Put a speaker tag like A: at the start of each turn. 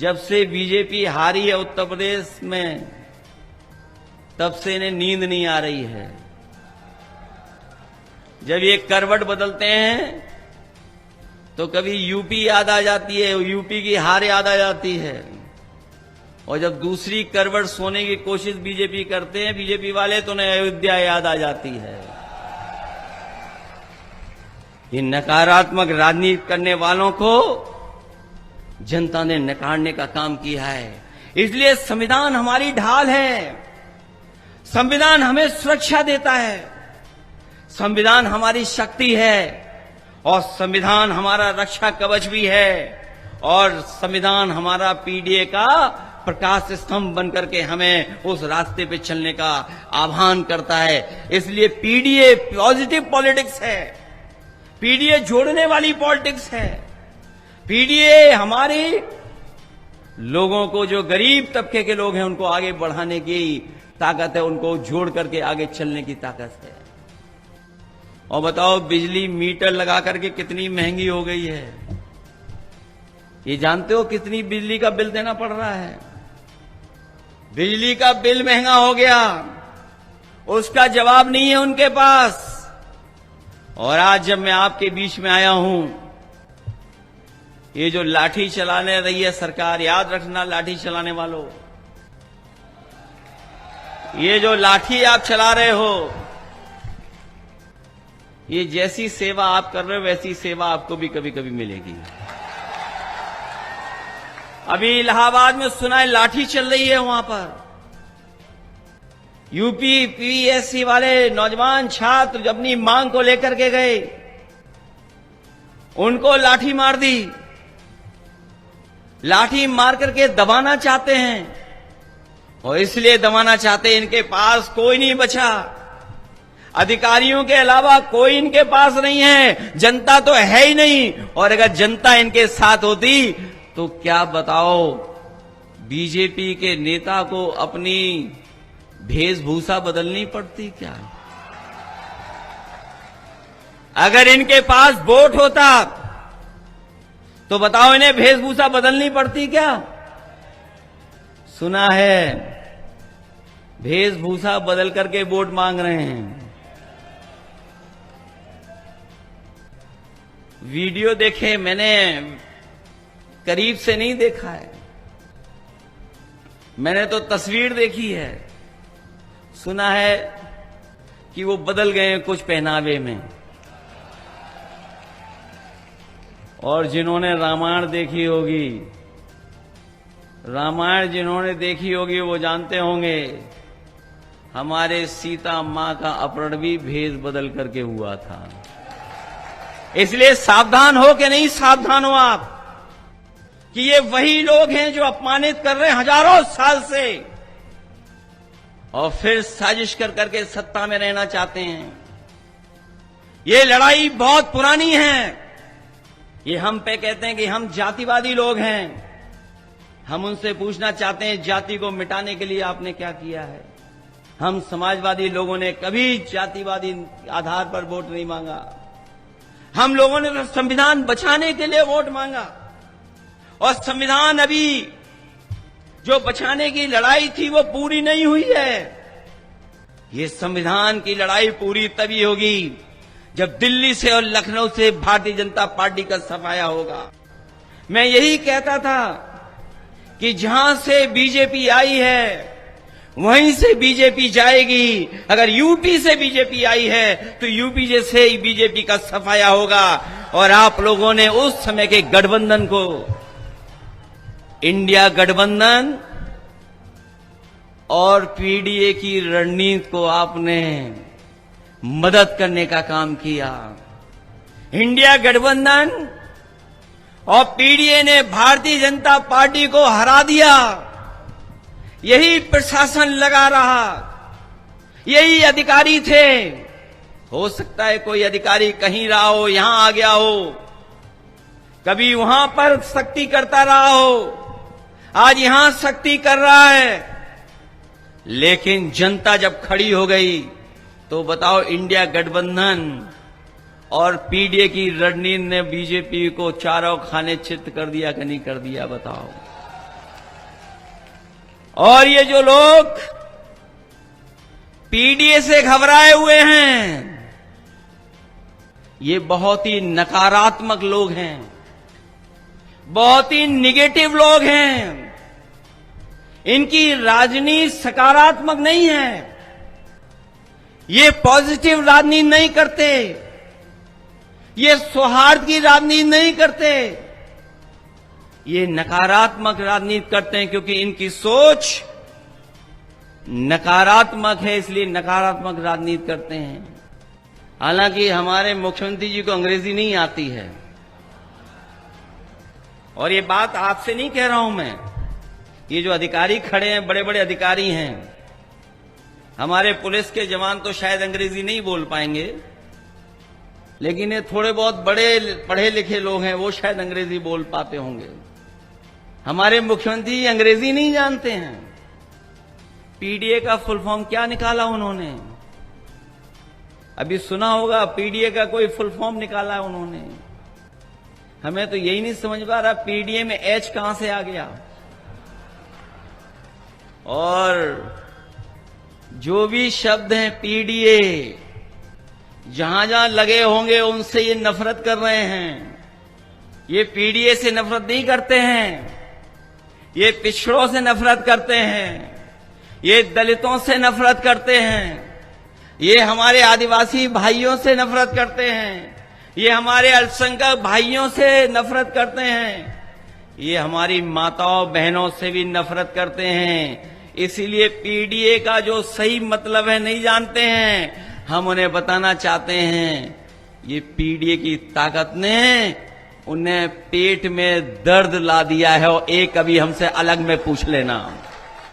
A: जब से बीजेपी हारी है उत्तर प्रदेश में, तब से इन्हें नींद नहीं आ रही है। जब ये करवट बदलते हैं तो कभी यूपी याद आ जाती है, यूपी की हार याद आ जाती है, और जब दूसरी करवट सोने की कोशिश बीजेपी करते हैं बीजेपी वाले, तो उन्हें अयोध्या याद आ जाती है। ये नकारात्मक राजनीति करने वालों को जनता ने नकारने का काम किया है। इसलिए संविधान हमारी ढाल है, संविधान हमें सुरक्षा देता है, संविधान हमारी शक्ति है, और संविधान हमारा रक्षा कवच भी है, और संविधान हमारा पीडीए का प्रकाश स्तंभ बनकर के हमें उस रास्ते पे चलने का आह्वान करता है। इसलिए पीडीए पॉजिटिव पॉलिटिक्स है, पीडीए जोड़ने वाली पॉलिटिक्स है। पीडीए हमारे लोगों को, जो गरीब तबके के लोग हैं, उनको आगे बढ़ाने की ताकत है, उनको जोड़ करके आगे चलने की ताकत है। और बताओ, बिजली मीटर लगा करके कितनी महंगी हो गई है। ये जानते हो कितनी बिजली का बिल देना पड़ रहा है? बिजली का बिल महंगा हो गया, उसका जवाब नहीं है उनके पास। और आज जब मैं आपके बीच में आया हूं, ये जो लाठी चलाने रही है सरकार, याद रखना लाठी चलाने वालों, ये जो लाठी आप चला रहे हो, ये जैसी सेवा आप कर रहे हो वैसी सेवा आपको भी कभी कभी मिलेगी। अभी इलाहाबाद में सुना है लाठी चल रही है, वहां पर यूपी पीएससी वाले नौजवान छात्र जब अपनी मांग को लेकर के गए, उनको लाठी मार दी। लाठी मार करके दबाना चाहते हैं, और इसलिए दबाना चाहते हैं, इनके पास कोई नहीं बचा, अधिकारियों के अलावा कोई इनके पास नहीं है, जनता तो है ही नहीं। और अगर जनता इनके साथ होती तो क्या बताओ, बीजेपी के नेता को अपनी वेशभूषा बदलनी पड़ती क्या? अगर इनके पास वोट होता तो बताओ, इन्हें वेशभूषा बदलनी पड़ती क्या? सुना है वेशभूषा बदल करके वोट मांग रहे हैं। वीडियो देखे मैंने, करीब से नहीं देखा है, मैंने तो तस्वीर देखी है। सुना है कि वो बदल गए कुछ पहनावे में। और जिन्होंने रामायण देखी होगी, रामायण जिन्होंने देखी होगी वो जानते होंगे, हमारे सीता मां का अपहरण भी भेष बदल करके हुआ था। इसलिए सावधान हो कि नहीं सावधान हो आप, कि ये वही लोग हैं जो अपमानित कर रहे हैं हजारों साल से, और फिर साजिश कर करके सत्ता में रहना चाहते हैं। ये लड़ाई बहुत पुरानी है। ये हम पे कहते हैं कि हम जातिवादी लोग हैं। हम उनसे पूछना चाहते हैं, जाति को मिटाने के लिए आपने क्या किया है? हम समाजवादी लोगों ने कभी जातिवादी आधार पर वोट नहीं मांगा। हम लोगों ने तो संविधान बचाने के लिए वोट मांगा, और संविधान अभी जो बचाने की लड़ाई थी वो पूरी नहीं हुई है। ये संविधान की लड़ाई पूरी तभी होगी जब दिल्ली से और लखनऊ से भारतीय जनता पार्टी का सफाया होगा। मैं यही कहता था कि जहां से बीजेपी आई है वहीं से बीजेपी जाएगी। अगर यूपी से बीजेपी आई है तो यूपी से ही बीजेपी का सफाया होगा। और आप लोगों ने उस समय के गठबंधन को, इंडिया गठबंधन और पीडीए की रणनीति को आपने मदद करने का काम किया। इंडिया गठबंधन और पीडीए ने भारतीय जनता पार्टी को हरा दिया। यही प्रशासन लगा रहा, यही अधिकारी थे। हो सकता है कोई अधिकारी कहीं रहा हो, यहां आ गया हो, कभी वहां पर सख्ती करता रहा हो, आज यहां सख्ती कर रहा है। लेकिन जनता जब खड़ी हो गई तो बताओ, इंडिया गठबंधन और पीडीए की रणनीति ने बीजेपी को चारों खाने चित कर दिया कि नहीं कर दिया? बताओ। और ये जो लोग पीडीए से घबराए हुए हैं, ये बहुत ही नकारात्मक लोग हैं, बहुत ही निगेटिव लोग हैं। इनकी राजनीति सकारात्मक नहीं है, ये पॉजिटिव राजनीति नहीं करते, ये सौहार्द की राजनीति नहीं करते, ये नकारात्मक राजनीति करते हैं, क्योंकि इनकी सोच नकारात्मक है, इसलिए नकारात्मक राजनीति करते हैं। हालांकि हमारे मुख्यमंत्री जी को अंग्रेजी नहीं आती है, और ये बात आपसे नहीं कह रहा हूं मैं, ये जो अधिकारी खड़े हैं, बड़े बड़े अधिकारी हैं, हमारे पुलिस के जवान तो शायद अंग्रेजी नहीं बोल पाएंगे, लेकिन ये थोड़े बहुत बड़े पढ़े लिखे लोग हैं, वो शायद अंग्रेजी बोल पाते होंगे। हमारे मुख्यमंत्री अंग्रेजी नहीं जानते हैं। पीडीए का फुल फॉर्म क्या निकाला उन्होंने? अभी सुना होगा, पीडीए का कोई फुल फॉर्म निकाला उन्होंने। हमें तो यही नहीं समझ पा रहा, पीडीए में एच कहां से आ गया। और जो भी शब्द हैं पीडीए, जहां जहां लगे होंगे उनसे ये नफरत कर रहे हैं। ये पीडीए से नफरत नहीं करते हैं, ये पिछड़ों से नफरत करते हैं, ये दलितों से नफरत करते हैं, ये हमारे आदिवासी भाइयों से नफरत करते हैं, ये हमारे अल्पसंख्यक भाइयों से नफरत करते हैं, ये हमारी माताओं बहनों से भी नफरत करते हैं। इसीलिए पीडीए का जो सही मतलब है नहीं जानते हैं। हम उन्हें बताना चाहते हैं, ये पीडीए की ताकत ने उन्हें पेट में दर्द ला दिया है, और एक कभी हमसे अलग में पूछ लेना।